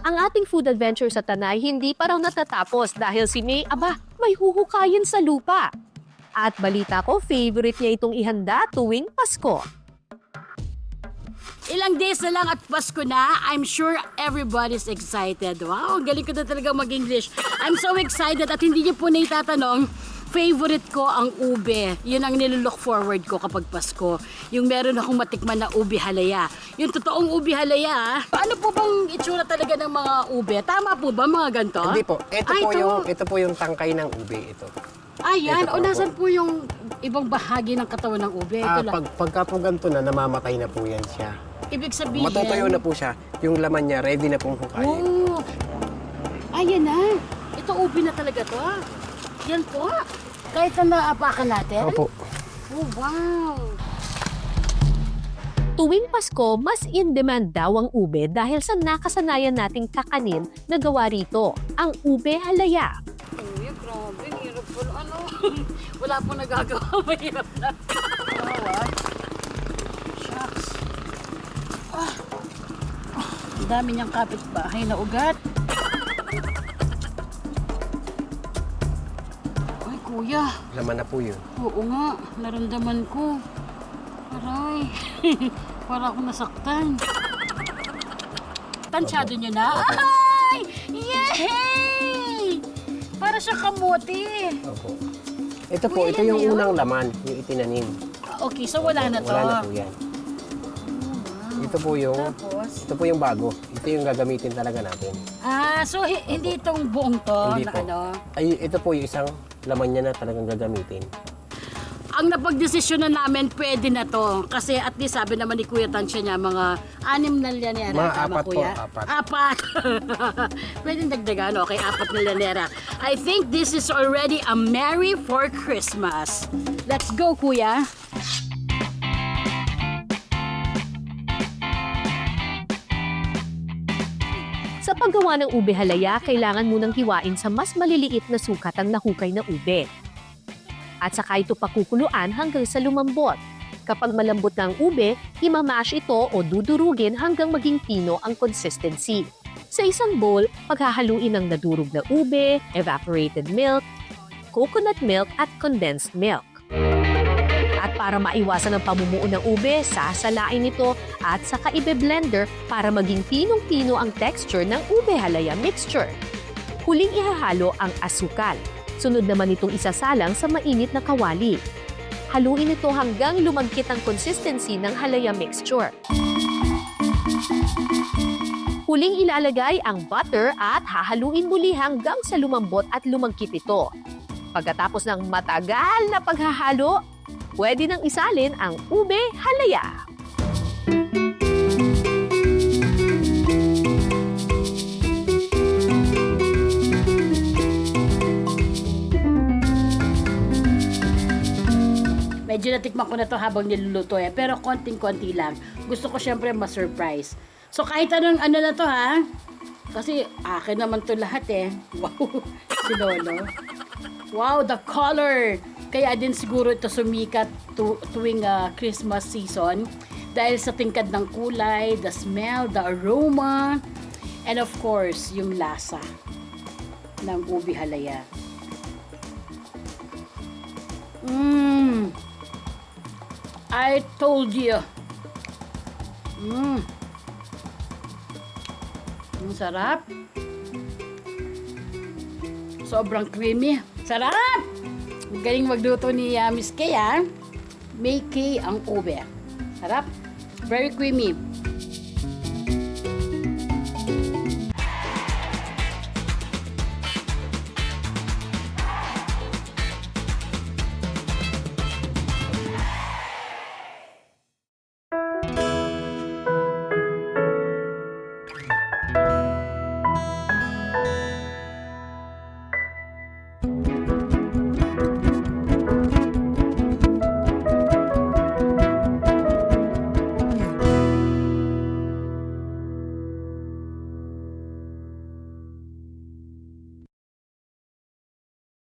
Ang ating food adventure sa Tanay hindi pa raw natatapos dahil si May, may huhukayin sa lupa. At balita ko, favorite niya itong ihanda tuwing Pasko. Ilang days na lang at Pasko na. I'm sure everybody's excited. Wow, ang galing ko na talaga mag-English. I'm so excited at hindi niyo po na itatanong, favorite ko ang ube. Yun ang nilook forward ko kapag Pasko. Yung meron akong matikman na ube halaya. Yung totoong ube halaya. Ano po bang itsura talaga ng mga ube? Tama po ba mga ganito? Hindi po. Ito po yung tangkay ng ube ito. Ayan, Ito o po, nasan po yung ibang bahagi ng katawan ng ube? Ito lang. Pagka po ganito na, namamatay na po yan siya. Ibig sabihin... Matutuyo na po siya. Yung laman niya, ready na pong hukayin. Oh, ayan na. Ito ube na talaga to. Yan po. Kahit na naapakan natin. Opo. Oh, wow. Tuwing Pasko, mas in-demand daw ang ube dahil sa nakasanayan nating kakanin na gawa rito, ang ube halaya. Uy, grabe. Hirap po. Ano? Wala po nagagawa. Mahirap na. Oh, shucks. Ang dami niyang kapitbahay na ugat. Ay, kuya. Laman na po yun. Oo nga, naramdaman ko. Aray, para akong nasaktan. Tansyado niyo na? Ay! Yay! Para siya kamote. Opo. Ito po, Uy, ito ilan yung na yun? unang laman, yung itinanim. Okay, so wala na to. Wala na po yan. Ito po yung bago. Ito yung gagamitin talaga natin. Ah, so hindi itong buong to Hindi na po. ano? Ay, ito po yung isang laman niya na talagang gagamitin. Ang napagdesisyon na namin, pwede na to. Kasi at least sabi naman ni Kuya Tansya niya, mga 6 na llanera. Mga Tama, apat po, Kuya? apat. Apat. Pwede dagdagan, okay, 4 na llanera. I think this is already a Merry for Christmas. Let's go, Kuya. Sa paggawa ng ube halaya, kailangan munang hiwain sa mas maliliit na sukat ang nahukay na ube. At saka ito pakukuluan hanggang sa lumambot. Kapag malambot na ang ube, imamash ito o dudurugin hanggang maging pino ang consistency. Sa isang bowl, paghahaluin ang nadurog na ube, evaporated milk, coconut milk at condensed milk. At para maiwasan ang pamumuo ng ube, sasalain ito at saka ibe-blender para maging pinong-pino ang texture ng ube halaya mixture. Huling ihahalo ang asukal. Sunod naman itong isasalang sa mainit na kawali. Haluin ito hanggang lumagkit ang consistency ng halaya mixture. Huling ilalagay ang butter at hahaluin muli hanggang sa lumambot at lumagkit ito. Pagkatapos ng matagal na paghahalo, pwede nang isalin ang ube halaya. Medyo natikman ko na to habang niluluto pero konting-konti lang. Gusto ko syempre ma-surprise. So kahit anong ano na to ha, kasi akin naman to lahat Wow, si Lolo. Wow, the color! Kaya din siguro ito sumikat tuwing Christmas season dahil sa tingkad ng kulay, the smell, the aroma, and of course, yung lasa ng ube halaya. I told you. Ang sarap. Sobrang creamy. Sarap! Galing magluto ni Miss Kay, May Kay ang ube. Sarap. Very creamy.